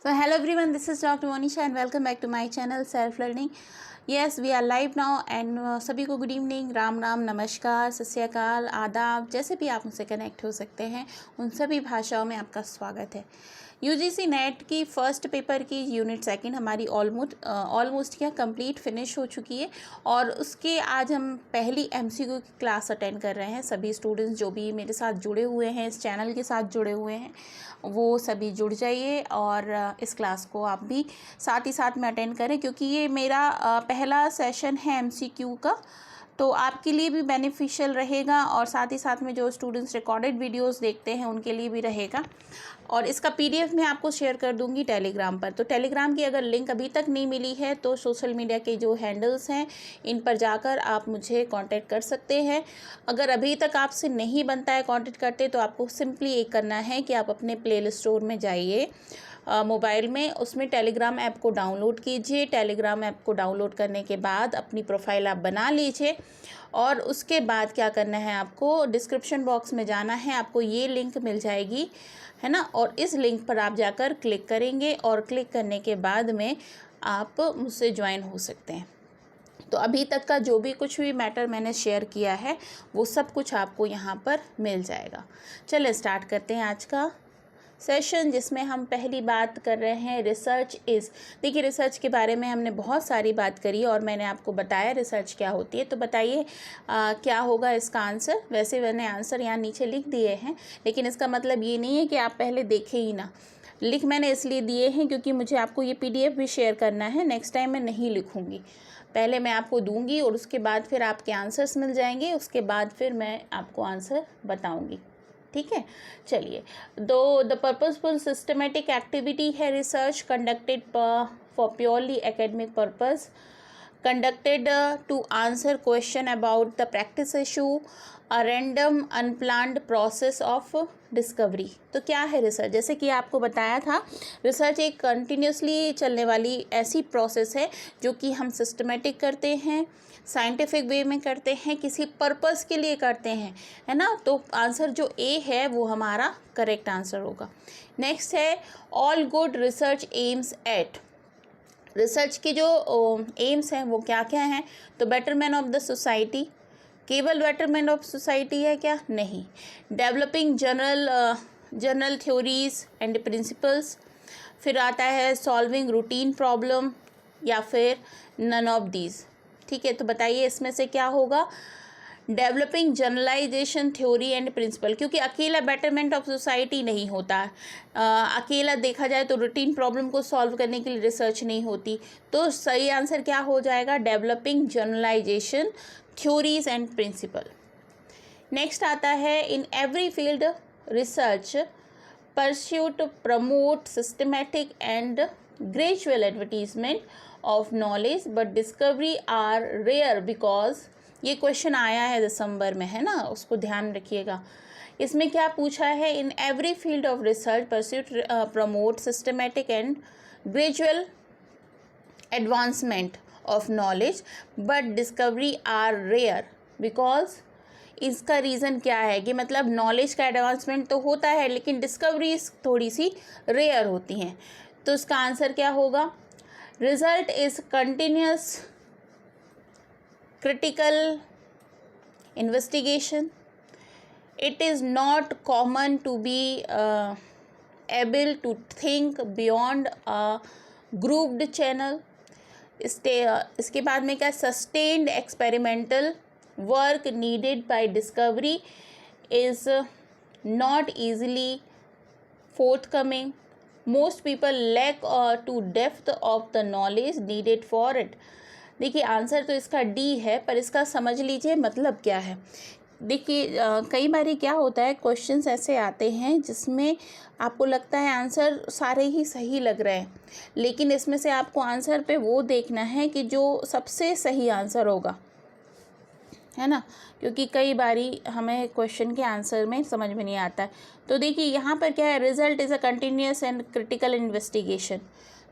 So hello everyone, this is Dr. Monisha and welcome back to my channel Self Learning. Yes, we are live now and सभी को good evening, Ram Ram, नमस्कार, सत श्री अकाल, आदाब, जैसे भी आप मुझसे कनेक्ट हो सकते हैं उन सभी भाषाओं में आपका स्वागत है। यूजीसी नेट की फ़र्स्ट पेपर की यूनिट सेकंड हमारी ऑलमोस्ट क्या कंप्लीट फिनिश हो चुकी है और उसके आज हम पहली एमसीक्यू की क्लास अटेंड कर रहे हैं। सभी स्टूडेंट्स जो भी मेरे साथ जुड़े हुए हैं, इस चैनल के साथ जुड़े हुए हैं, वो सभी जुड़ जाइए और इस क्लास को आप भी साथ ही साथ में अटेंड करें, क्योंकि ये मेरा पहला सेशन है एमसीक्यू का, तो आपके लिए भी बेनिफिशियल रहेगा और साथ ही साथ में जो स्टूडेंट्स रिकॉर्डेड वीडियोस देखते हैं उनके लिए भी रहेगा। और इसका पीडीएफ मैं आपको शेयर कर दूंगी टेलीग्राम पर। तो टेलीग्राम की अगर लिंक अभी तक नहीं मिली है तो सोशल मीडिया के जो हैंडल्स हैं इन पर जाकर आप मुझे कांटेक्ट कर सकते हैं। अगर अभी तक आपसे नहीं बनता है कांटेक्ट करते तो आपको सिंपली एक करना है कि आप अपने प्ले स्टोर में जाइए मोबाइल में, उसमें टेलीग्राम ऐप को डाउनलोड कीजिए। टेलीग्राम ऐप को डाउनलोड करने के बाद अपनी प्रोफाइल आप बना लीजिए और उसके बाद क्या करना है, आपको डिस्क्रिप्शन बॉक्स में जाना है, आपको ये लिंक मिल जाएगी, है ना, और इस लिंक पर आप जाकर क्लिक करेंगे और क्लिक करने के बाद में आप मुझसे ज्वाइन हो सकते हैं। तो अभी तक का जो भी कुछ भी मैटर मैंने शेयर किया है वो सब कुछ आपको यहाँ पर मिल जाएगा। चलिए स्टार्ट करते हैं आज का सेशन, जिसमें हम पहली बात कर रहे हैं रिसर्च इज़। देखिए, रिसर्च के बारे में हमने बहुत सारी बात करी और मैंने आपको बताया रिसर्च क्या होती है। तो बताइए क्या होगा इसका आंसर। वैसे मैंने आंसर यहाँ नीचे लिख दिए हैं, लेकिन इसका मतलब ये नहीं है कि आप पहले देखें ही ना। लिख मैंने इसलिए दिए हैं क्योंकि मुझे आपको ये पीडीएफ भी शेयर करना है। नेक्स्ट टाइम मैं नहीं लिखूँगी, पहले मैं आपको दूंगी और उसके बाद फिर आपके आंसर्स मिल जाएंगे, उसके बाद फिर मैं आपको आंसर बताऊँगी। ठीक है, चलिए। द पर्पसफुल सिस्टमेटिक एक्टिविटी है research conducted for purely academic purpose, conducted to answer question about the practice issue, a random unplanned process of discovery. तो क्या है रिसर्च? जैसे कि आपको बताया था, रिसर्च एक कंटिन्यूसली चलने वाली ऐसी प्रोसेस है जो कि हम सिस्टमेटिक करते हैं, साइंटिफिक वे में करते हैं, किसी पर्पस के लिए करते हैं, है ना। तो आंसर जो ए है वो हमारा करेक्ट आंसर होगा। नेक्स्ट है all good research aims at. Research की जो एम्स हैं वो क्या क्या हैं? तो बेटरमेंट ऑफ द सोसाइटी। केवल बेटरमेंट ऑफ सोसाइटी है क्या? नहीं। Developing general theories and principles. फिर आता है सॉल्विंग रूटीन प्रॉब्लम, या फिर नन ऑफ दीज। ठीक है, तो बताइए इसमें से क्या होगा? Developing generalisation theory and principle, क्योंकि अकेला बेटरमेंट ऑफ सोसाइटी नहीं होता। अकेला देखा जाए तो रूटीन प्रॉब्लम को सॉल्व करने के लिए रिसर्च नहीं होती। तो सही आंसर क्या हो जाएगा? Developing generalisation theories and principle. Next आता है in every field research pursuit promote systematic and gradual advertisement of knowledge but discovery are rare because. ये क्वेश्चन आया है दिसंबर में, है ना, उसको ध्यान रखिएगा। इसमें क्या पूछा है? In every field of research pursuit promote systematic and gradual advancement of knowledge but discovery are rare because. इसका रीज़न क्या है कि मतलब नॉलेज का एडवांसमेंट तो होता है लेकिन डिस्कवरीज थोड़ी सी रेयर होती हैं। तो इसका आंसर क्या होगा? Result is continuous critical investigation. It is not common to be able to think beyond a grouped channel. इसके बाद में क्या? sustained experimental work needed by discovery is not easily forthcoming. Most people lack to depth of the knowledge needed for it. देखिए, answer तो इसका D है, पर इसका समझ लीजिए मतलब क्या है। देखिए, कई बार क्या होता है, क्वेश्चंस ऐसे आते हैं जिसमें आपको लगता है आंसर सारे ही सही लग रहे हैं, लेकिन इसमें से आपको आंसर पे वो देखना है कि जो सबसे सही आंसर होगा, है ना, क्योंकि कई बारी हमें क्वेश्चन के आंसर में समझ में नहीं आता है। तो देखिए यहाँ पर क्या है? Result is a continuous and critical investigation.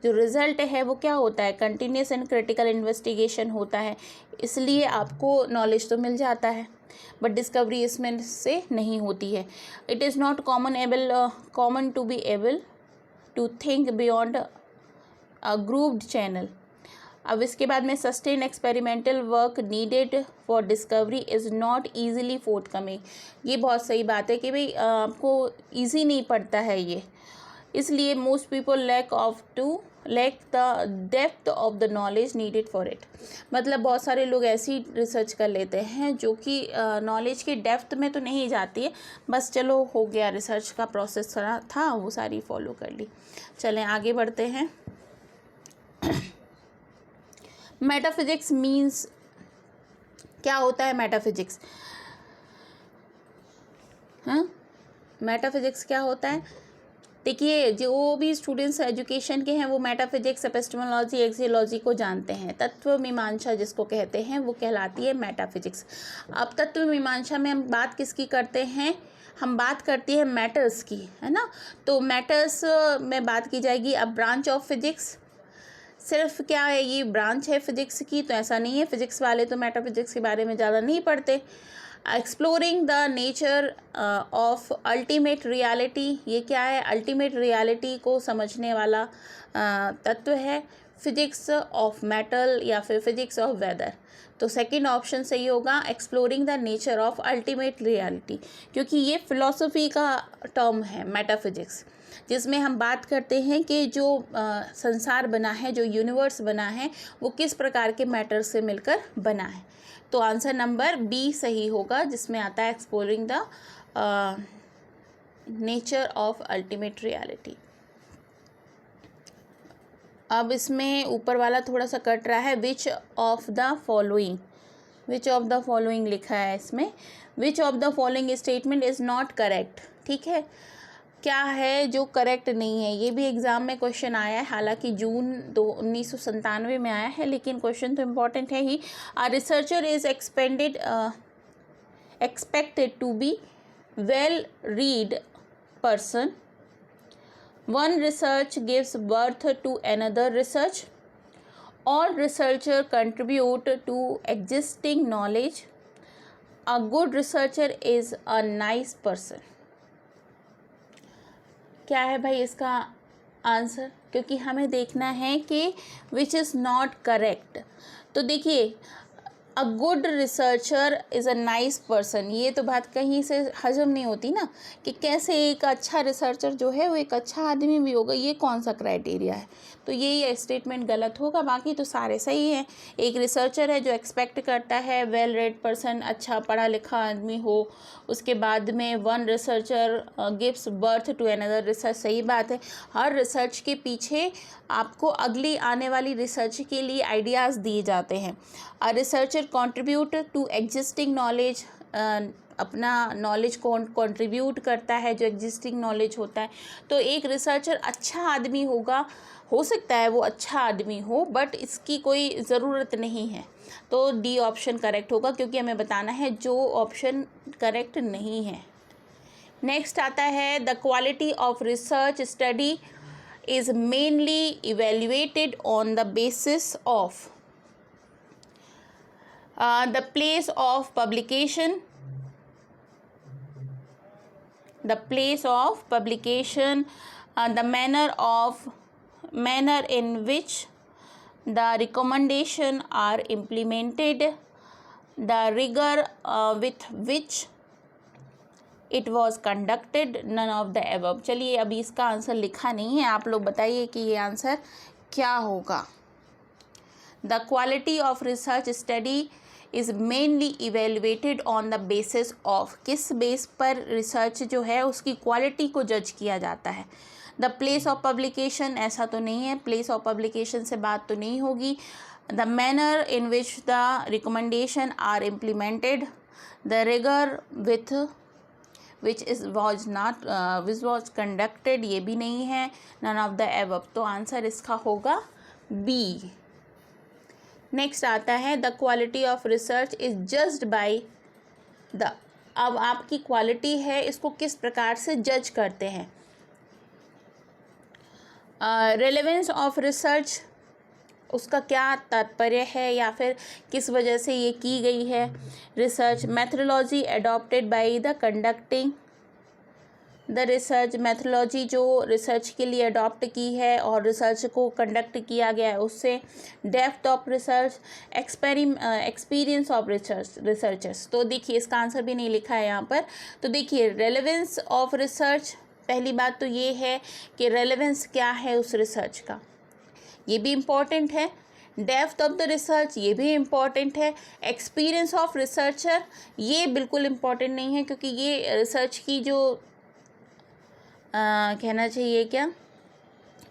जो रिज़ल्ट है वो क्या होता है? कंटिन्यूस एंड क्रिटिकल इन्वेस्टिगेशन होता है, इसलिए आपको नॉलेज तो मिल जाता है, बट डिस्कवरी इसमें से नहीं होती है। It is not common to be able to think beyond a grouped channel. अब इसके बाद में sustain experimental work needed for discovery is not easily forth coming. ये बहुत सही बात है कि भाई आपको ईजी नहीं पड़ता है ये, इसलिए most people lack the depth of the knowledge needed for it. मतलब बहुत सारे लोग ऐसी रिसर्च कर लेते हैं जो कि नॉलेज की डेप्थ में तो नहीं जाती है, बस चलो हो गया, रिसर्च का प्रोसेस था वो सारी फॉलो कर ली। चलें आगे बढ़ते हैं। मेटाफिजिक्स मीन्स, क्या होता है मेटाफिजिक्स? हाँ, मेटाफिजिक्स क्या होता है? देखिए, जो भी स्टूडेंट्स एजुकेशन के हैं वो मेटाफिजिक्स, एपिस्टेमोलॉजी, एक्सियोलॉजी को जानते हैं। तत्व मीमांसा जिसको कहते हैं वो कहलाती है मेटाफिजिक्स। अब तत्व मीमांसा में हम बात किसकी करते हैं? हम बात करती है मैटर्स की, है ना। तो मैटर्स में बात की जाएगी। अब ब्रांच ऑफ फिजिक्स, सिर्फ क्या है ये ब्रांच है फिजिक्स की? तो ऐसा नहीं है, फिजिक्स वाले तो मेटाफिजिक्स के बारे में ज़्यादा नहीं पढ़ते। Exploring the nature of ultimate reality, ये क्या है? अल्टीमेट रियलिटी को समझने वाला तत्व है। फिजिक्स ऑफ मेटल या फिर फिजिक्स ऑफ वेदर। तो सेकंड ऑप्शन सही होगा, exploring the nature of ultimate reality, क्योंकि ये फिलॉसफी का टर्म है मेटाफिजिक्स, जिसमें हम बात करते हैं कि जो संसार बना है, जो यूनिवर्स बना है, वो किस प्रकार के मैटर से मिलकर बना है। तो आंसर नंबर बी सही होगा, जिसमें आता है exploring the nature of ultimate reality. अब इसमें ऊपर वाला थोड़ा सा कट रहा है, विच ऑफ द फॉलोइंग लिखा है इसमें। विच of the following statement is not correct, ठीक है। क्या है जो करेक्ट नहीं है? ये भी एग्ज़ाम में क्वेश्चन आया है, हालांकि जून 1997 में आया है, लेकिन क्वेश्चन तो इम्पॉर्टेंट है ही। A researcher is expected to be well read person. One research gives birth to another research. All researchers contribute to existing knowledge. A good researcher is a nice person. क्या है भाई इसका answer? क्योंकि हमें देखना है कि विच इज़ नॉट करेक्ट। तो देखिए, a good researcher is a nice person, ये तो बात कहीं से हजम नहीं होती ना, कि कैसे एक अच्छा रिसर्चर जो है वो एक अच्छा आदमी भी होगा, ये कौन सा क्राइटेरिया है? तो ये स्टेटमेंट गलत होगा, बाकी तो सारे सही हैं। एक रिसर्चर है जो एक्सपेक्ट करता है वेल रेड पर्सन, अच्छा पढ़ा लिखा आदमी हो। उसके बाद में one researcher gives birth to another research, सही बात है। हर रिसर्च के पीछे आपको अगली आने वाली रिसर्च के लिए आइडियाज़ दिए जाते हैं। A researcher contribute to existing knowledge, अपना नॉलेज को कंट्रीब्यूट करता है, जो एग्जिस्टिंग नॉलेज होता है। तो एक रिसर्चर अच्छा आदमी होगा, हो सकता है वो अच्छा आदमी हो, बट इसकी कोई ज़रूरत नहीं है। तो डी ऑप्शन करेक्ट होगा, क्योंकि हमें बताना है जो ऑप्शन करेक्ट नहीं है। नेक्स्ट आता है, the quality of research study is mainly evaluated on the basis of the place of publication, the manner in which the recommendation are implemented, the rigor with which it was conducted, none of the above। चलिए, अभी इसका answer लिखा नहीं है, आप लोग बताइए कि ये आंसर क्या होगा। The quality of research study is mainly evaluated on the basis of, किस बेस पर रिसर्च जो है उसकी क्वालिटी को जज किया जाता है। द प्लेस ऑफ पब्लिकेशन, ऐसा तो नहीं है, प्लेस ऑफ पब्लिकेशन से बात तो नहीं होगी। The manner in which the recommendation are implemented, the rigour with which was conducted, ये भी नहीं है। नन ऑफ द एबव, तो आंसर इसका होगा बी। नेक्स्ट आता है, the quality of research is judged by the, अब आपकी क्वालिटी है इसको किस प्रकार से जज करते हैं। रेलेवेंस ऑफ रिसर्च, उसका क्या तात्पर्य है या फिर किस वजह से ये की गई है research. Methodology adopted by the conducting the research methodology जो रिसर्च के लिए अडॉप्ट की है और रिसर्च को कंडक्ट किया गया है उससे, depth of research, experience of researchers. तो देखिए इसका आंसर भी नहीं लिखा है यहाँ पर। तो देखिए रेलेवेंस ऑफ रिसर्च, पहली बात तो ये है कि रेलेवेंस क्या है उस रिसर्च का, ये भी इम्पॉर्टेंट है। डेप्थ ऑफ द रिसर्च, ये भी इम्पॉर्टेंट है। एक्सपीरियंस ऑफ रिसर्चर, ये बिल्कुल इम्पॉर्टेंट नहीं है, क्योंकि ये रिसर्च की जो कहना चाहिए क्या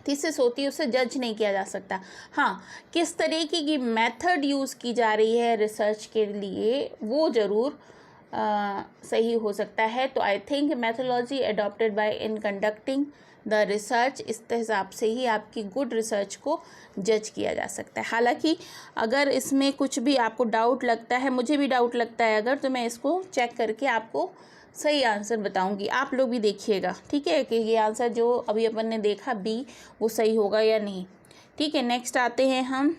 थीसिस होती है उससे जज नहीं किया जा सकता। हाँ, किस तरीके की मेथड यूज़ की जा रही है रिसर्च के लिए वो ज़रूर सही हो सकता है। तो I think methodology adopted by in conducting the research, इस हिसाब से ही आपकी गुड रिसर्च को जज किया जा सकता है। हालांकि अगर इसमें कुछ भी आपको डाउट लगता है, मुझे भी डाउट लगता है अगर, तो मैं इसको चेक करके आपको सही आंसर बताऊंगी। आप लोग भी देखिएगा, ठीक है, कि ये आंसर जो अभी अपन ने देखा बी वो सही होगा या नहीं। ठीक है, नेक्स्ट आते हैं हम।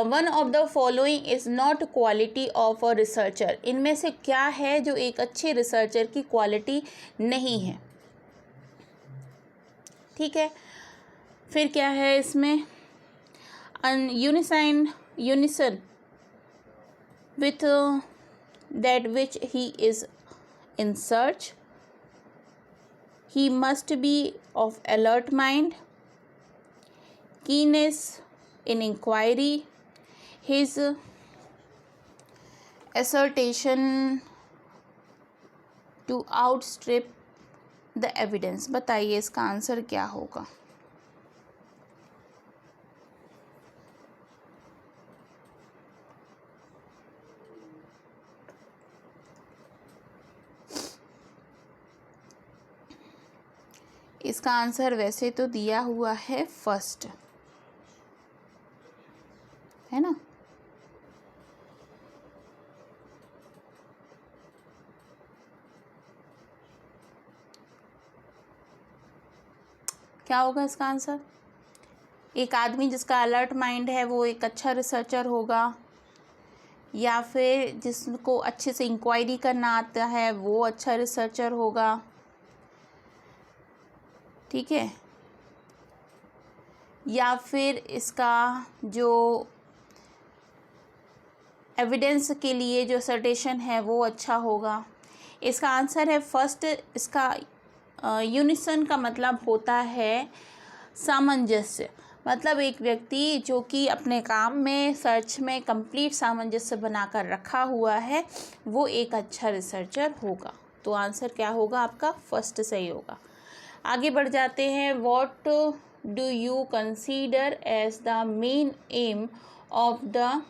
One of the following is not quality of a researcher, इनमें से क्या है जो एक अच्छे रिसर्चर की क्वालिटी नहीं है। ठीक है, फिर क्या है इसमें, unison with that which he is in search, he must be of alert mind, keenness in inquiry, his assertion to outstrip the evidence। बताइए इसका आंसर क्या होगा। इसका आंसर वैसे तो दिया हुआ है फर्स्ट, है ना। क्या होगा इसका आंसर, एक आदमी जिसका अलर्ट माइंड है वो एक अच्छा रिसर्चर होगा, या फिर जिसको अच्छे से इंक्वायरी करना आता है वो अच्छा रिसर्चर होगा। ठीक है, या फिर इसका जो एविडेंस के लिए जो सर्टेशन है वो अच्छा होगा। इसका आंसर है फर्स्ट। इसका यूनिसन का मतलब होता है सामंजस्य, मतलब एक व्यक्ति जो कि अपने काम में सर्च में कंप्लीट सामंजस्य बनाकर रखा हुआ है वो एक अच्छा रिसर्चर होगा। तो आंसर क्या होगा आपका, फर्स्ट सही होगा। आगे बढ़ जाते हैं। What do you consider as the main aim of the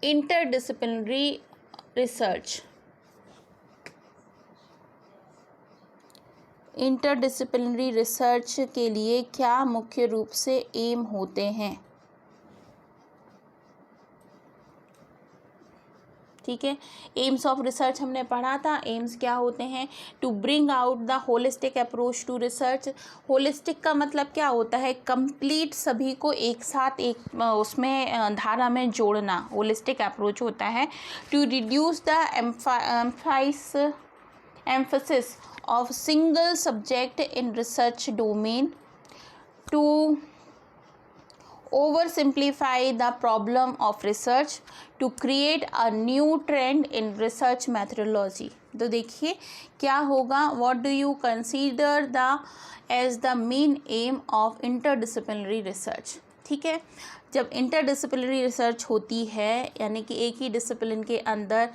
interdisciplinary research. Interdisciplinary research के लिए क्या मुख्य रूप से एम होते हैं। ठीक है, एम्स ऑफ रिसर्च हमने पढ़ा था। एम्स क्या होते हैं, to bring out the holistic approach to research. Holistic का मतलब क्या होता है, कंप्लीट सभी को एक साथ एक उसमें धारा में जोड़ना, होलिस्टिक अप्रोच होता है। To reduce the emphasis of single subject in research domain, to oversimplify the problem of research, to create a new trend in research methodology। तो देखिए क्या होगा, what do you consider the as the main aim of interdisciplinary research। ठीक है, जब interdisciplinary research होती है यानी कि एक ही डिसिप्लिन के अंदर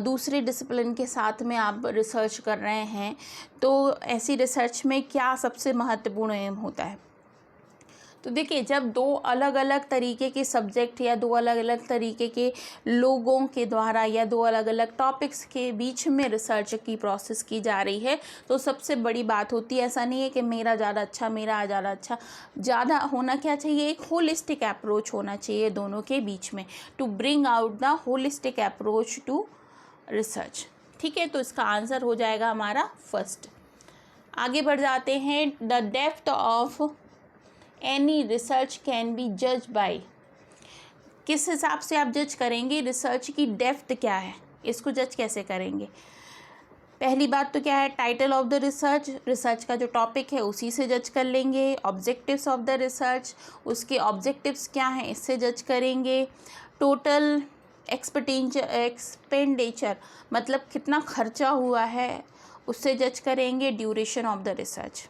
दूसरे डिसिप्लिन के साथ में आप रिसर्च कर रहे हैं, तो ऐसी रिसर्च में क्या सबसे महत्वपूर्ण एम होता है। तो देखिए जब दो अलग अलग तरीके के सब्जेक्ट या दो अलग अलग तरीके के लोगों के द्वारा या दो अलग अलग टॉपिक्स के बीच में रिसर्च की प्रोसेस की जा रही है तो सबसे बड़ी बात होती है, ऐसा नहीं है कि मेरा ज़्यादा अच्छा मेरा ज़्यादा अच्छा, ज़्यादा होना क्या चाहिए, एक होलिस्टिक अप्रोच होना चाहिए दोनों के बीच में, to bring out the holistic approach to research. ठीक है, तो इसका आंसर हो जाएगा हमारा फर्स्ट। आगे बढ़ जाते हैं। The depth of any research can be जज बाय। किस हिसाब से आप जज करेंगे रिसर्च की डेप्थ क्या है, इसको जज कैसे करेंगे। पहली बात तो क्या है, title of the research, research का जो टॉपिक है उसी से जज कर लेंगे। ऑब्जेक्टिव्स ऑफ द रिसर्च, उसके ऑब्जेक्टिव्स क्या हैं इससे जज करेंगे। टोटल एक्सपेंडिचर मतलब कितना खर्चा हुआ है उससे जज करेंगे। Duration of the research.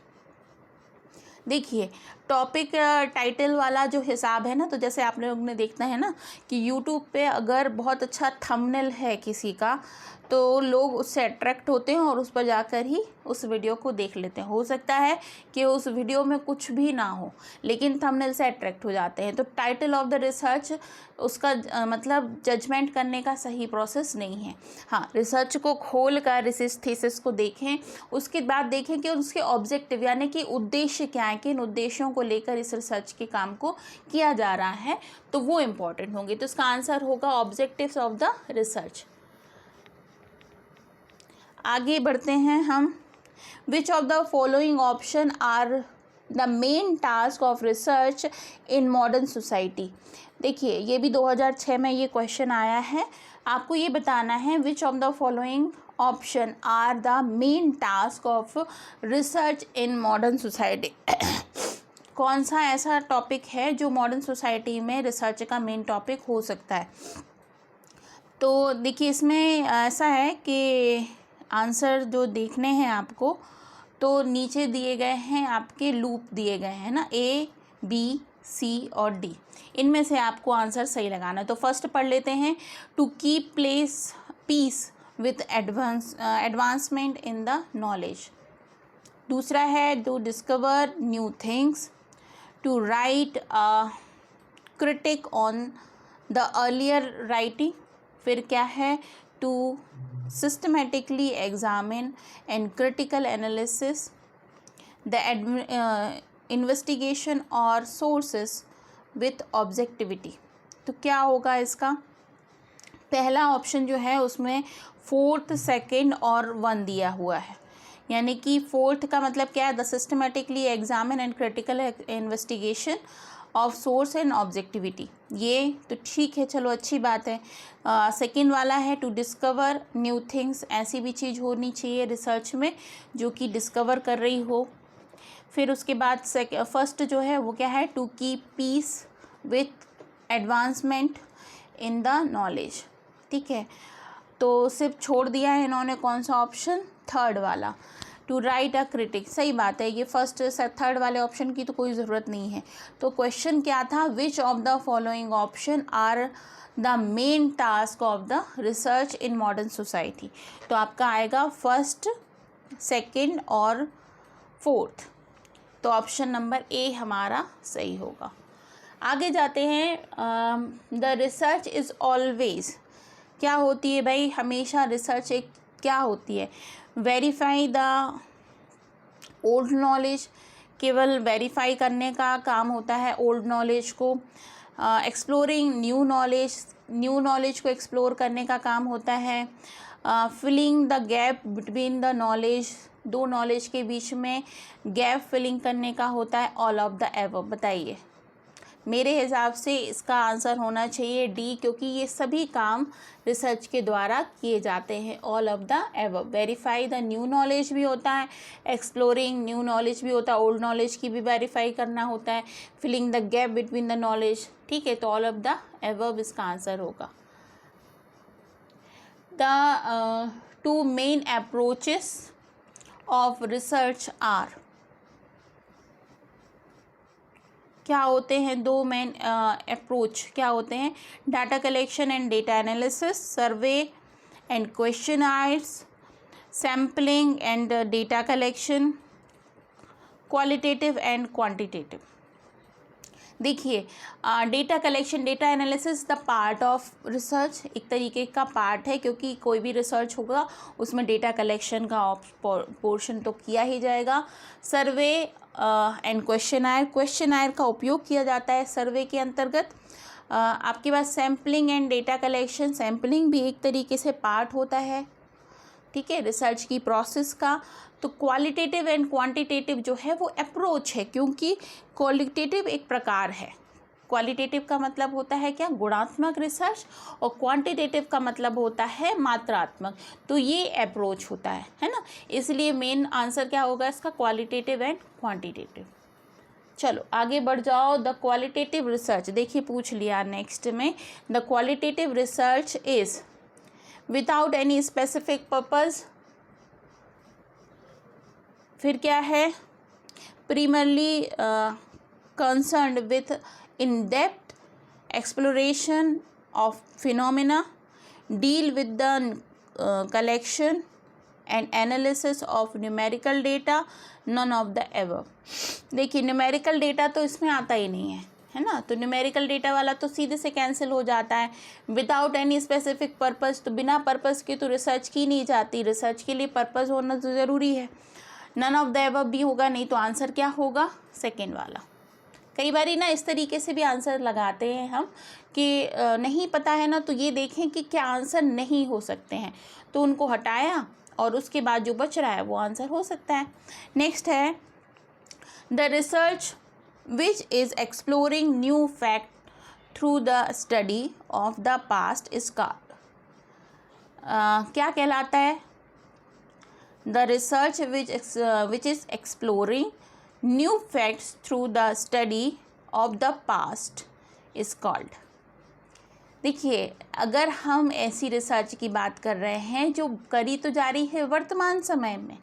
देखिए टॉपिक टाइटल वाला जो हिसाब है ना, तो जैसे आप लोग ने देखना है ना कि यूट्यूब पे अगर बहुत अच्छा थंबनेल है किसी का तो लोग उससे अट्रैक्ट होते हैं और उस पर जाकर ही उस वीडियो को देख लेते हैं। हो सकता है कि उस वीडियो में कुछ भी ना हो लेकिन थंबनेल से अट्रैक्ट हो जाते हैं। तो टाइटल ऑफ द रिसर्च उसका मतलब जजमेंट करने का सही प्रोसेस नहीं है। हाँ, रिसर्च को खोल कर रिसर्च थीसिस को देखें, उसके बाद देखें कि उसके ऑब्जेक्टिव यानी कि उद्देश्य क्या है, किन उद्देश्यों को लेकर इस रिसर्च के काम को किया जा रहा है, तो वो इम्पॉर्टेंट होंगे। तो इसका आंसर होगा ऑब्जेक्टिव्स ऑफ द रिसर्च। आगे बढ़ते हैं हम। Which of the following option are the main task of research in modern society. देखिए ये भी 2006 में ये क्वेश्चन आया है। आपको ये बताना है which of the following option are the main task of research in modern society. कौन सा ऐसा टॉपिक है जो मॉडर्न सोसाइटी में रिसर्च का मेन टॉपिक हो सकता है। तो देखिए इसमें ऐसा है कि आंसर जो देखने हैं आपको, तो नीचे दिए गए हैं आपके लूप दिए गए हैं ना, A, B, C और D। इनमें से आपको आंसर सही लगाना है। तो फर्स्ट पढ़ लेते हैं, to keep pace with advancement in the knowledge. दूसरा है to discover new things, to write critique on the earlier writing. फिर क्या है, to systematically examine and critical analysis the investigation or sources with objectivity। तो क्या होगा इसका, पहला ऑप्शन जो है उसमें 4th, 2nd और 1 दिया हुआ है। यानी कि 4th का मतलब क्या है, the systematically examine and critical investigation of source and objectivity. ये तो ठीक है, चलो अच्छी बात है। सेकंड वाला है टू डिस्कवर न्यू थिंग्स, ऐसी भी चीज़ होनी चाहिए रिसर्च में जो कि डिस्कवर कर रही हो। फिर उसके बाद फर्स्ट जो है वो क्या है, to keep pace with advancement in the knowledge. ठीक है, तो सिर्फ छोड़ दिया है इन्होंने कौन सा ऑप्शन, 3rd वाला, टू राइट अ क्रिटिक। सही बात है, ये फर्स्ट 3rd वाले ऑप्शन की तो कोई ज़रूरत नहीं है। तो क्वेश्चन क्या था, which of the following option are the main task of the research in modern society. तो आपका आएगा 1st, 2nd और 4th। तो ऑप्शन नंबर A हमारा सही होगा। आगे जाते हैं। द रिसर्च इज़ ऑलवेज, क्या होती है भाई, हमेशा रिसर्च एक क्या होती है, वेरीफाई द ओल्ड नॉलेज, केवल वेरीफाई करने का काम होता है ओल्ड नॉलेज को। एक्सप्लोरिंग न्यू नॉलेज को एक्सप्लोर करने का काम होता है। Filling the gap between the knowledge, 2 knowledge के बीच में गैप फिलिंग करने का होता है। All of the above. बताइए, मेरे हिसाब से इसका आंसर होना चाहिए D, क्योंकि ये सभी काम रिसर्च के द्वारा किए जाते हैं। All of the above. Verify the new knowledge भी होता है, एक्सप्लोरिंग न्यू नॉलेज भी होता है, ओल्ड नॉलेज की भी वेरीफाई करना होता है, filling the gap between the knowledge. ठीक है, तो ऑल ऑफ द एबव इसका आंसर होगा। The 2 main approaches of research are, क्या होते हैं 2 मेन अप्रोच, क्या होते हैं, data collection and data analysis, survey and questionnaires, sampling and data collection, qualitative and quantitative. देखिए data collection, data analysis the part of research, एक तरीके का पार्ट है, क्योंकि कोई भी रिसर्च होगा उसमें डेटा कलेक्शन का पोर्शन तो किया ही जाएगा। सर्वे एंड क्वेश्चनायर का उपयोग किया जाता है सर्वे के अंतर्गत। आपके पास sampling and data collection, sampling भी एक तरीके से पार्ट होता है, ठीक है, रिसर्च की प्रोसेस का। तो क्वालिटेटिव एंड क्वांटिटेटिव जो है वो अप्रोच है, क्योंकि क्वालिटेटिव एक प्रकार है, क्वालिटेटिव का मतलब होता है क्या, गुणात्मक रिसर्च, और क्वांटिटेटिव का मतलब होता है मात्रात्मक। तो ये अप्रोच होता है ना, इसलिए मेन आंसर क्या होगा इसका, क्वालिटेटिव एंड क्वांटिटेटिव। चलो आगे बढ़ जाओ। द क्वालिटेटिव रिसर्च, देखिए पूछ लिया नेक्स्ट में, the qualitative research is without any specific purpose, फिर क्या है, primarily concerned with in-depth exploration of phenomena, deal with the collection and analysis of numerical data, none of the above। देखिए numerical data तो इसमें आता ही नहीं है ना, तो न्यूमेरिकल डेटा वाला तो सीधे से कैंसिल हो जाता है। विदाउट एनी स्पेसिफिक पर्पस, तो बिना पर्पस के तो रिसर्च की नहीं जाती, रिसर्च के लिए पर्पस होना तो ज़रूरी है। नन ऑफ द अबव भी होगा, नहीं तो आंसर क्या होगा, सेकेंड वाला। कई बारी ना इस तरीके से भी आंसर लगाते हैं हम कि नहीं पता है ना, तो ये देखें कि क्या आंसर नहीं हो सकते हैं, तो उनको हटाया और उसके बाद जो बच रहा है वो आंसर हो सकता है। नेक्स्ट है, the research which is exploring new fact through the study of the past is called, क्या कहलाता है, the research which is exploring new facts through the study of the past is called। देखिए अगर हम ऐसी research की बात कर रहे हैं जो करी तो जा रही है वर्तमान समय में,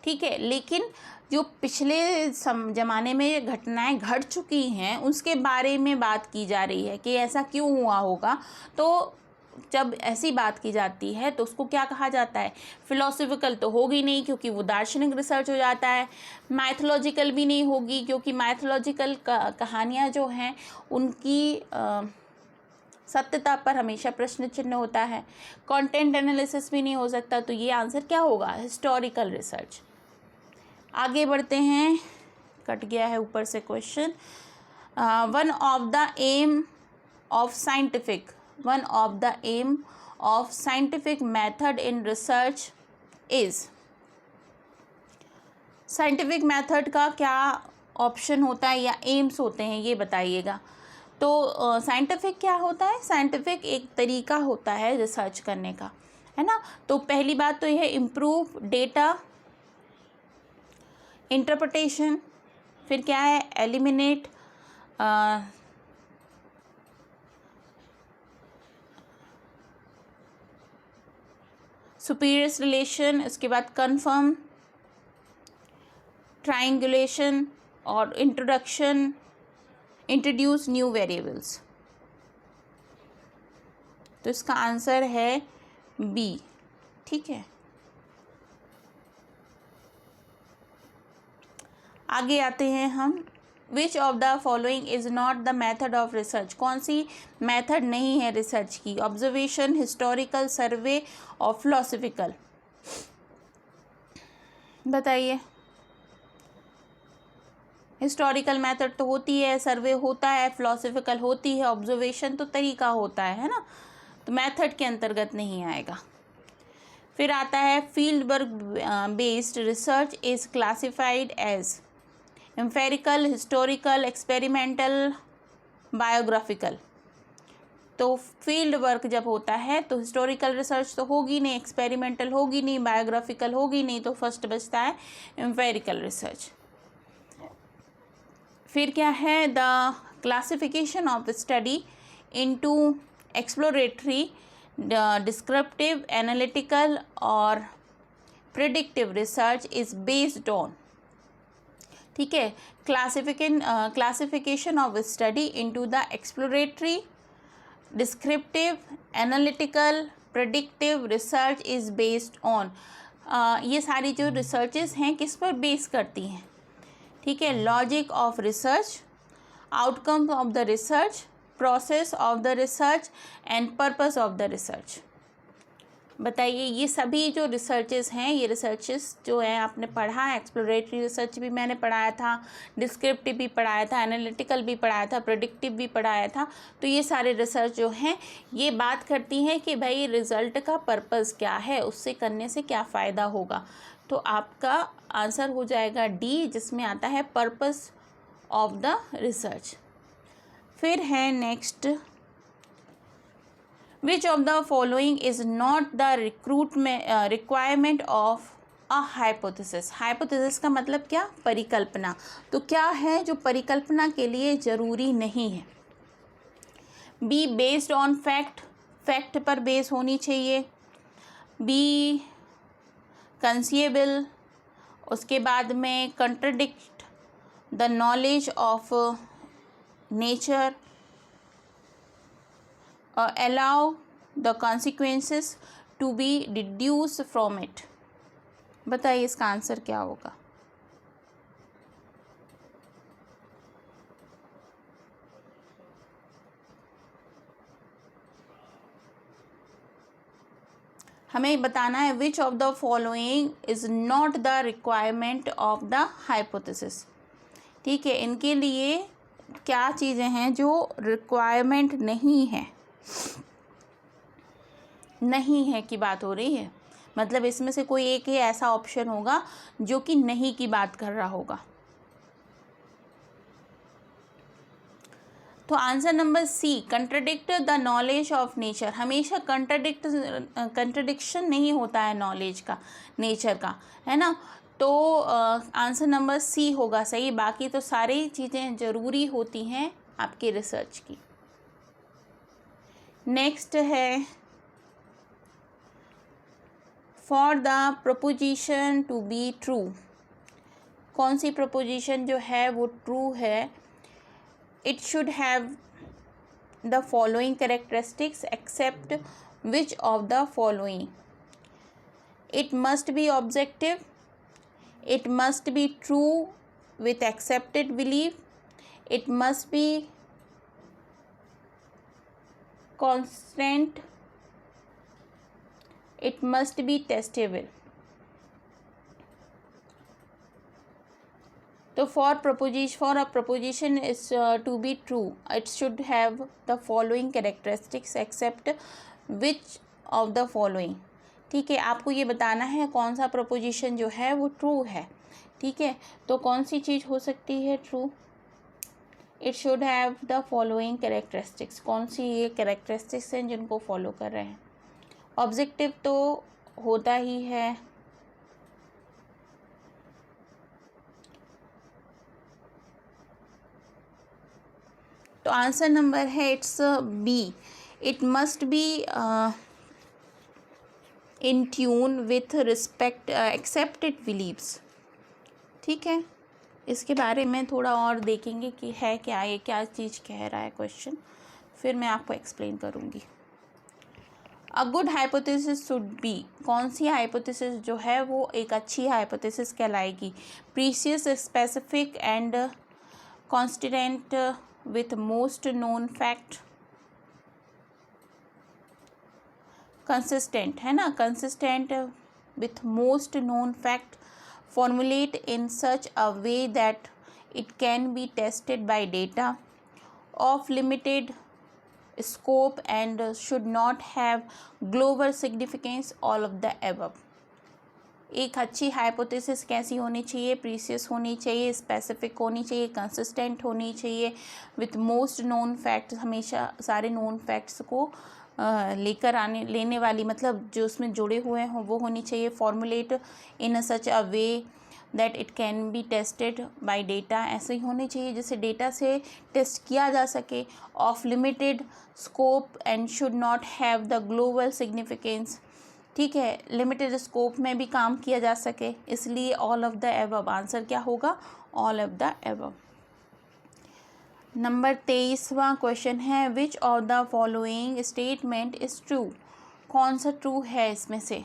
ठीक है, लेकिन जो पिछले ज़माने में घटनाएं घट चुकी हैं उसके बारे में बात की जा रही है कि ऐसा क्यों हुआ होगा, तो जब ऐसी बात की जाती है तो उसको क्या कहा जाता है, फिलोसफिकल तो होगी नहीं क्योंकि वो दार्शनिक रिसर्च हो जाता है, मैथोलॉजिकल भी नहीं होगी क्योंकि मैथोलॉजिकल कहानियाँ जो हैं उनकी सत्यता पर हमेशा प्रश्न चिन्ह होता है, कंटेंट एनालिसिस भी नहीं हो सकता, तो ये आंसर क्या होगा, हिस्टोरिकल रिसर्च। आगे बढ़ते हैं, कट गया है ऊपर से question. One of the aim of scientific method in research is, scientific method का क्या ऑप्शन होता है या एम्स होते हैं ये बताइएगा। तो साइंटिफिक क्या होता है, साइंटिफिक एक तरीका होता है रिसर्च करने का, है ना। तो पहली बात तो यह इम्प्रूव डेटा इंटरप्रिटेशन, फिर क्या है, एलिमिनेट सुपीरियर्स रिलेशन, उसके बाद कन्फर्म, ट्रायंगुलेशन और इंट्रोड्यूस न्यू वेरिएबल्स। तो इसका आंसर है बी, ठीक है। आगे आते हैं हम, which of the following is not the method of research, कौन सी मेथड नहीं है रिसर्च की, ऑब्जर्वेशन, हिस्टोरिकल, सर्वे और फिलोसफिकल, बताइए। हिस्टोरिकल मेथड तो होती है, सर्वे होता है, फिलोसफिकल होती है, ऑब्जर्वेशन तो तरीका होता है ना, तो मेथड के अंतर्गत नहीं आएगा। फिर आता है, field work based research is classified as empirical, historical, experimental, biographical. तो फील्ड वर्क जब होता है तो हिस्टोरिकल रिसर्च तो होगी नहीं, एक्सपेरिमेंटल होगी नहीं, बायोग्राफिकल होगी नहीं, तो फर्स्ट बचता है एम्पेरिकल रिसर्च। फिर क्या है, the classification of study into exploratory, descriptive, analytical और predictive research is based on, ठीक है, classification of study into the exploratory, descriptive, analytical, predictive research is based on. ये सारी जो रिसर्चेस हैं किस पर बेस करती हैं, ठीक है, logic of research, outcome of the research, process of the research and purpose of the research. बताइए, ये सभी जो रिसर्चेस हैं, ये रिसर्चेस जो है आपने पढ़ा है, एक्सप्लोरेटरी रिसर्च भी मैंने पढ़ाया था, डिस्क्रिप्टिव भी पढ़ाया था, एनालिटिकल भी पढ़ाया था, प्रेडिक्टिव भी पढ़ाया था। तो ये सारे रिसर्च जो हैं ये बात करती हैं कि भाई रिज़ल्ट का पर्पस क्या है, उससे करने से क्या फ़ायदा होगा। तो आपका आंसर हो जाएगा डी, जिसमें आता है पर्पस ऑफ द रिसर्च। फिर है next, which of the following is not the requirement of a hypothesis. Hypothesis का मतलब क्या, परिकल्पना। तो क्या है जो परिकल्पना के लिए ज़रूरी नहीं है। Be based on fact, fact पर बेस होनी चाहिए। बी कंसीएबल, उसके बाद में contradict the knowledge of nature, allow the consequences to be deduced from it। बताइए इसका आंसर क्या होगा। हमें बताना है which of the following is not the requirement of the hypothesis. ठीक है, इनके लिए क्या चीज़ें हैं जो रिक्वायरमेंट नहीं है, नहीं है की बात हो रही है, मतलब इसमें से कोई एक ही ऐसा ऑप्शन होगा जो कि नहीं की बात कर रहा होगा। तो answer number C, contradict the knowledge of nature. हमेशा कंट्रडिक्शन नहीं होता है नॉलेज का, नेचर का, है ना। तो आंसर नंबर सी होगा सही। बाकी तो सारी चीज़ें ज़रूरी होती हैं आपके रिसर्च की। नेक्स्ट है, for the proposition to be true. कौन सी प्रोपोजिशन जो है वो ट्रू है। It should have the following characteristics except which of the following. It must be objective, it must be true with accepted belief, it must be constant, it must be testable। तो for a proposition is to be true, it should have the following characteristics except which of the following। ठीक है, आपको ये बताना है कौन सा proposition जो है वो ट्रू है। ठीक है, तो कौन सी चीज़ हो सकती है true. It should have the following characteristics. कौन सी ये कैरेक्टरिस्टिक्स हैं जिनको फॉलो कर रहे हैं। ऑब्जेक्टिव तो होता ही है, तो आंसर नंबर है it's be, it must be in tune with respect accepted beliefs. ठीक है, इसके बारे में थोड़ा और देखेंगे कि है क्या, ये क्या चीज़ कह रहा है क्वेश्चन, फिर मैं आपको एक्सप्लेन करूँगी। A good hypothesis should be. कौन सी हाइपोथेसिस जो है वो एक अच्छी हाइपोथेसिस कहलाएगी। Precise, specific and consistent with most known fact. Consistent है ना, consistent with most known fact. formulate in such a way that it can be tested by data, of limited scope and should not have global significance, all of the above। एक अच्छी hypothesis कैसी होनी चाहिए, precious होनी चाहिए, specific होनी चाहिए, consistent होनी चाहिए, विथ मोस्ट नोन फैक्ट्स, हमेशा सारे नोन फैक्ट्स को लेने वाली, मतलब जो उसमें जुड़े हुए हों वो होनी चाहिए। Formulate in such a way that it can be tested by data. ऐसे ही होनी चाहिए जिससे डेटा से टेस्ट किया जा सके। Of limited scope and should not have the global significance. ठीक है, लिमिटेड स्कोप में भी काम किया जा सके, इसलिए all of the above. Answer क्या होगा, all of the above. Number 23वां क्वेश्चन है, which of the following statement is true. कौन सा ट्रू है इसमें से।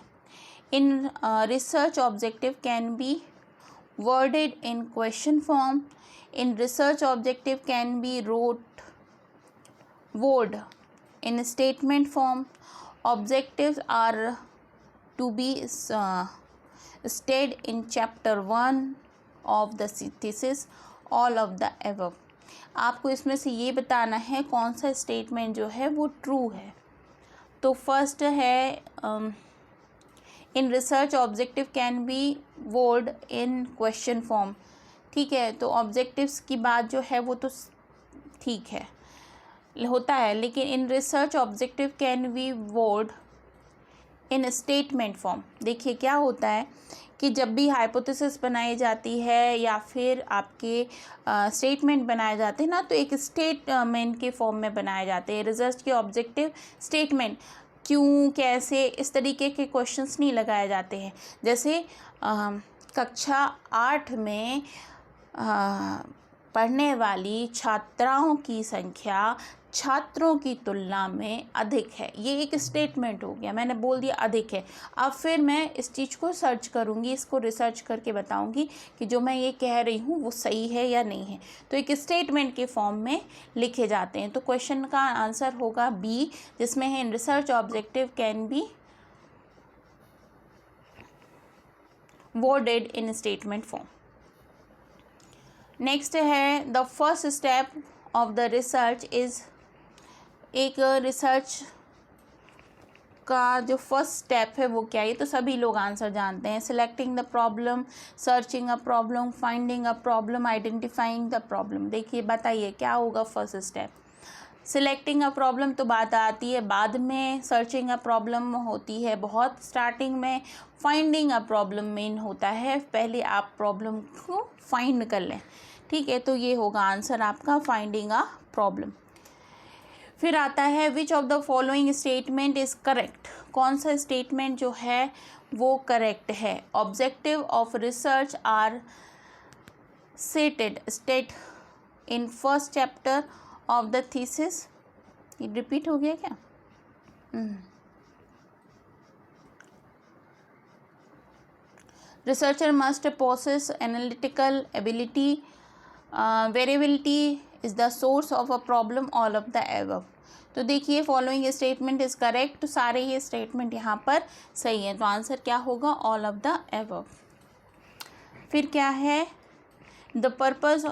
In research objective can be worded in question form. In research objective can be word in statement form. Objectives are to be stated in chapter 1 of the thesis, all of the above। आपको इसमें से ये बताना है कौन सा statement जो है वो ट्रू है। तो फर्स्ट है in research objective can be word in question form. ठीक है, तो ऑब्जेक्टिव्स की बात जो है वो तो ठीक है। होता है, लेकिन इन research objective can be word in statement form. देखिए क्या होता है कि जब भी हाइपोथेसिस बनाई जाती है या फिर आपके स्टेटमेंट बनाए जाते हैं ना, तो एक स्टेटमेंट के फॉर्म में बनाए जाते हैं। रिसर्च के ऑब्जेक्टिव स्टेटमेंट क्यों, कैसे, इस तरीके के क्वेश्चंस नहीं लगाए जाते हैं। जैसे कक्षा 8 में पढ़ने वाली छात्राओं की संख्या छात्रों की तुलना में अधिक है, ये एक स्टेटमेंट हो गया, मैंने बोल दिया अधिक है। अब फिर मैं इस चीज़ को सर्च करूँगी, इसको रिसर्च करके बताऊँगी कि जो मैं ये कह रही हूँ वो सही है या नहीं है। तो एक स्टेटमेंट के फॉर्म में लिखे जाते हैं। तो क्वेश्चन का आंसर होगा बी, जिसमें है in research objective can be worded in statement form। Next है the first step of the research is, एक रिसर्च का जो फर्स्ट स्टेप है वो क्या है, तो सभी लोग आंसर जानते हैं। Selecting the problem, searching a problem, finding a problem, identifying the problem. देखिए बताइए क्या होगा first step. Selecting a problem तो बात आती है बाद में, सर्चिंग अ प्रॉब्लम होती है बहुत स्टार्टिंग में, फाइंडिंग अ प्रॉब्लम मेन होता है, पहले आप प्रॉब्लम को फाइंड कर लें। ठीक है, तो ये होगा आंसर आपका फाइंडिंग अ प्रॉब्लम। फिर आता है which of the following statement is correct. कौन सा स्टेटमेंट जो है वो करेक्ट है। Objective of research are state in first chapter of the thesis. ये रिपीट हो गया क्या? Researcher must possess analytical ability, variability is the source of a problem, all of the above. तो देखिए फॉलोइंग स्टेटमेंट इज़ करेक्ट, तो सारे ये statement यहाँ पर सही हैं, तो आंसर क्या होगा ऑल ऑफ द एबव। फिर क्या है the purpose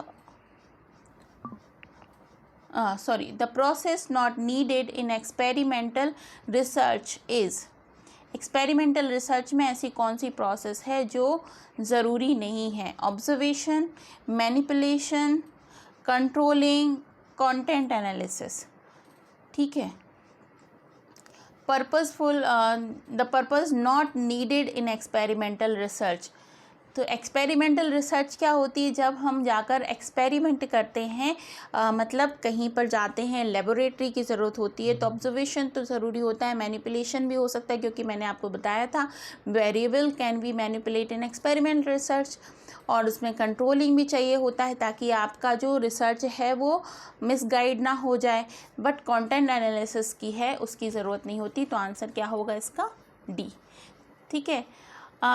the process not needed in experimental research is. Experimental research में ऐसी कौन सी प्रोसेस है जो ज़रूरी नहीं है। Observation, manipulation, controlling, content analysis. ठीक है, purposeful, the purpose not needed in experimental research. तो एक्सपेरिमेंटल रिसर्च क्या होती है, जब हम जाकर एक्सपेरिमेंट करते हैं, मतलब कहीं पर जाते हैं, लेबोरेटरी की ज़रूरत होती है, तो ऑब्जर्वेशन तो ज़रूरी होता है, मैनिपुलेशन भी हो सकता है, क्योंकि मैंने आपको बताया था variable can be manipulate in experiment research, और उसमें कंट्रोलिंग भी चाहिए होता है ताकि आपका जो रिसर्च है वो मिसगाइड ना हो जाए। बट कंटेंट एनालिसिस की है उसकी ज़रूरत नहीं होती, तो आंसर क्या होगा इसका डी। ठीक है,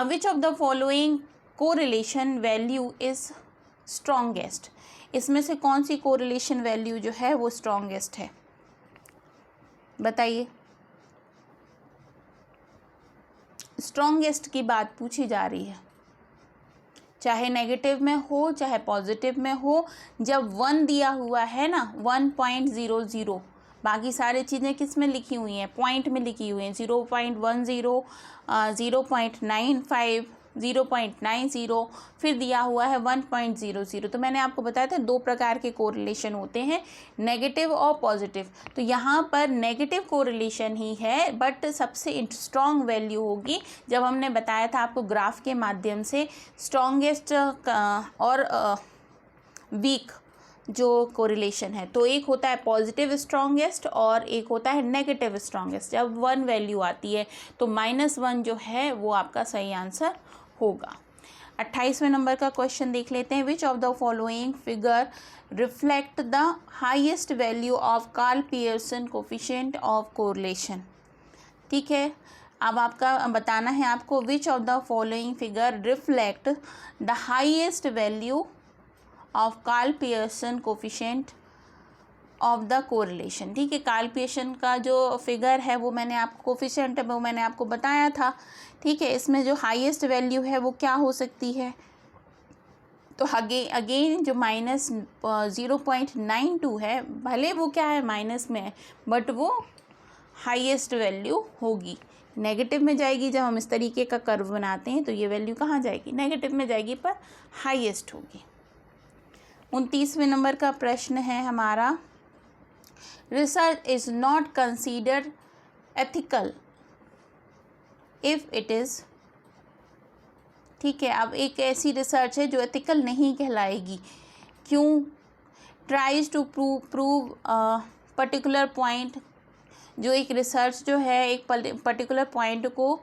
which of the following correlation value is strongest. इसमें से कौन सी कोरिलेशन वैल्यू जो है वो स्ट्रॉन्गेस्ट है, बताइए। स्ट्रॉन्गेस्ट की बात पूछी जा रही है, चाहे नेगेटिव में हो चाहे पॉजिटिव में हो। जब 1 दिया हुआ है ना 1.00, बाकी सारी चीज़ें किस में लिखी हुई हैं, पॉइंट में लिखी हुई हैं, 0.10, 0.95, 0.90, फिर दिया हुआ है 1.00। तो मैंने आपको बताया था 2 प्रकार के कोरिलेशन होते हैं, नेगेटिव और पॉजिटिव। तो यहाँ पर नेगेटिव कोरिलेशन ही है, बट सबसे स्ट्रॉन्ग वैल्यू होगी जब हमने बताया था आपको ग्राफ के माध्यम से स्ट्रॉन्गेस्ट और वीक जो कोरिलेशन है। तो एक होता है पॉजिटिव स्ट्रॉन्गेस्ट और एक होता है नेगेटिव स्ट्रॉन्गेस्ट। जब 1 वैल्यू आती है तो -1 जो है वो आपका सही आंसर होगा। 28वें नंबर का क्वेश्चन देख लेते हैं। Which of the following figure reflect the highest value of Karl Pearson coefficient of correlation. ठीक है, अब आपका बताना है आपको which of the following figure reflect the highest value of Karl Pearson coefficient of the correlation. ठीक है, Karl Pearson का जो फिगर है वो मैंने आपको कोफिशिएंट है वो मैंने आपको बताया था। ठीक है, इसमें जो हाईएस्ट वैल्यू है वो क्या हो सकती है, तो अगेन जो -0.92 है, भले वो क्या है माइनस में है बट वो हाईएस्ट वैल्यू होगी। नेगेटिव में जाएगी, जब हम इस तरीके का कर्व बनाते हैं तो ये वैल्यू कहाँ जाएगी, नेगेटिव में जाएगी, पर हाईएस्ट होगी। 29वें नंबर का प्रश्न है हमारा, research is not considered ethical if it is, ठीक है। अब एक ऐसी रिसर्च है जो एथिकल नहीं कहलाएगी, क्यों? Tries to prove particular point, जो एक रिसर्च जो है एक पर्टिकुलर पॉइंट को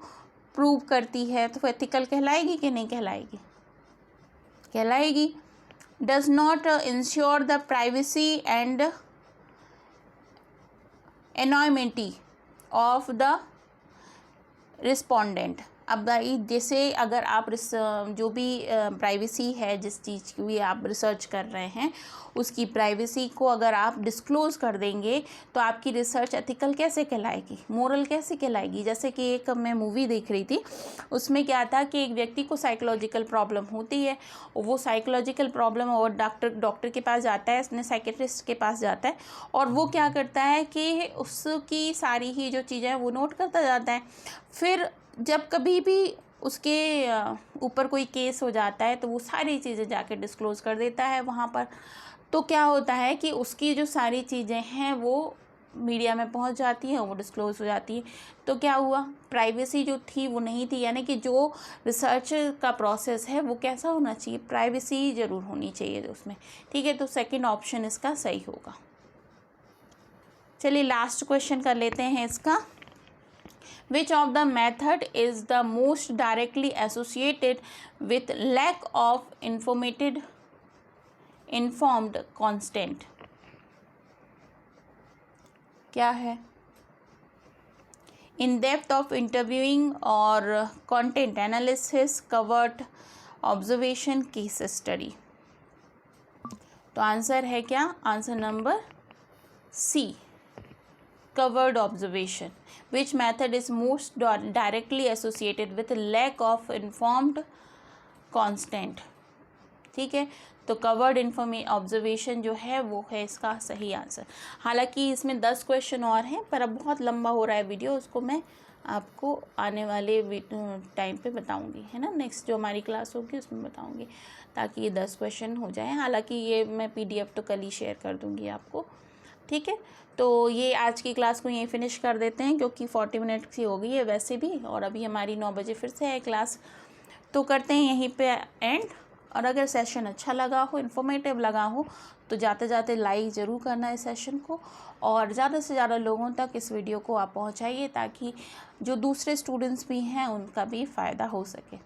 प्रूव करती है, तो एथिकल कहलाएगी कि नहीं कहलाएगी? कहलाएगी। Does not ensure the privacy and anonymity of the respondent. अब भाई जैसे अगर आप जो भी प्राइवेसी है, जिस चीज़ की भी आप रिसर्च कर रहे हैं, उसकी प्राइवेसी को अगर आप डिस्क्लोज़ कर देंगे तो आपकी रिसर्च एथिकल कैसे कहलाएगी, मोरल कैसे कहलाएगी? जैसे कि एक मैं मूवी देख रही थी, उसमें क्या था कि एक व्यक्ति को साइकोलॉजिकल प्रॉब्लम होती है, वो साइकोलॉजिकल प्रॉब्लम और डॉक्टर के पास जाता है, उसने साइकेट्रिस्ट के पास जाता है, और वो क्या करता है कि उसकी सारी ही जो चीज़ें हैं वो नोट करता जाता है। फिर जब कभी भी उसके ऊपर कोई केस हो जाता है तो वो सारी चीज़ें जाके डिस्क्लोज़ कर देता है वहाँ पर। तो क्या होता है कि उसकी जो सारी चीज़ें हैं वो मीडिया में पहुँच जाती हैं, वो डिस्क्लोज़ हो जाती है। तो क्या हुआ, प्राइवेसी जो थी वो नहीं थी। यानी कि जो रिसर्च का प्रोसेस है वो कैसा होना चाहिए, प्राइवेसी ज़रूर होनी चाहिए उसमें, ठीक है। तो सेकंड ऑप्शन इसका सही होगा। चलिए लास्ट क्वेश्चन कर लेते हैं इसका। Which of the method is the most directly associated with lack of informed consent? क्या है? In depth of interviewing or content analysis, covert observation, case study. तो आंसर है क्या? Answer number C, covered observation. Which method is most directly associated with lack of informed consent? ठीक है, तो covered observation जो है वो है इसका सही आंसर। हालांकि इसमें 10 क्वेश्चन और हैं, पर अब बहुत लंबा हो रहा है वीडियो, उसको मैं आपको आने वाले टाइम पे बताऊंगी, है ना। नेक्स्ट जो हमारी क्लास होगी उसमें बताऊंगी, ताकि ये 10 क्वेश्चन हो जाए। हालांकि ये मैं PDF तो कल ही शेयर कर दूंगी आपको, ठीक है। तो ये आज की क्लास को यहीं फिनिश कर देते हैं, क्योंकि 40 मिनट की हो गई है वैसे भी, और अभी हमारी 9 बजे फिर से है क्लास। तो करते हैं यहीं पे एंड। और अगर सेशन अच्छा लगा हो, इन्फॉर्मेटिव लगा हो, तो जाते जाते लाइक ज़रूर करना है सेशन को, और ज़्यादा से ज़्यादा लोगों तक इस वीडियो को आप पहुंचाइए, ताकि जो दूसरे स्टूडेंट्स भी हैं उनका भी फ़ायदा हो सके,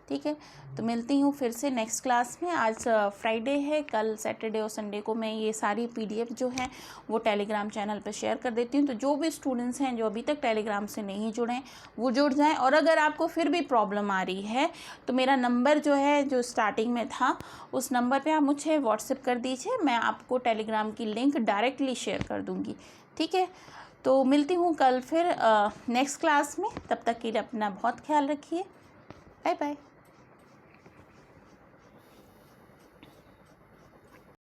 ठीक है। तो मिलती हूँ फिर से नेक्स्ट क्लास में। आज फ्राइडे है, कल सैटरडे और संडे को मैं ये सारी PDF जो है वो टेलीग्राम चैनल पर शेयर कर देती हूँ। तो जो भी स्टूडेंट्स हैं जो अभी तक टेलीग्राम से नहीं जुड़े हैं वो जुड़ जाएं। और अगर आपको फिर भी प्रॉब्लम आ रही है तो मेरा नंबर जो है, जो स्टार्टिंग में था, उस नंबर पर आप मुझे व्हाट्सएप कर दीजिए, मैं आपको टेलीग्राम की लिंक डायरेक्टली शेयर कर दूँगी, ठीक है। तो मिलती हूँ कल फिर नेक्स्ट क्लास में। तब तक के लिए अपना बहुत ख्याल रखिए। Bye bye.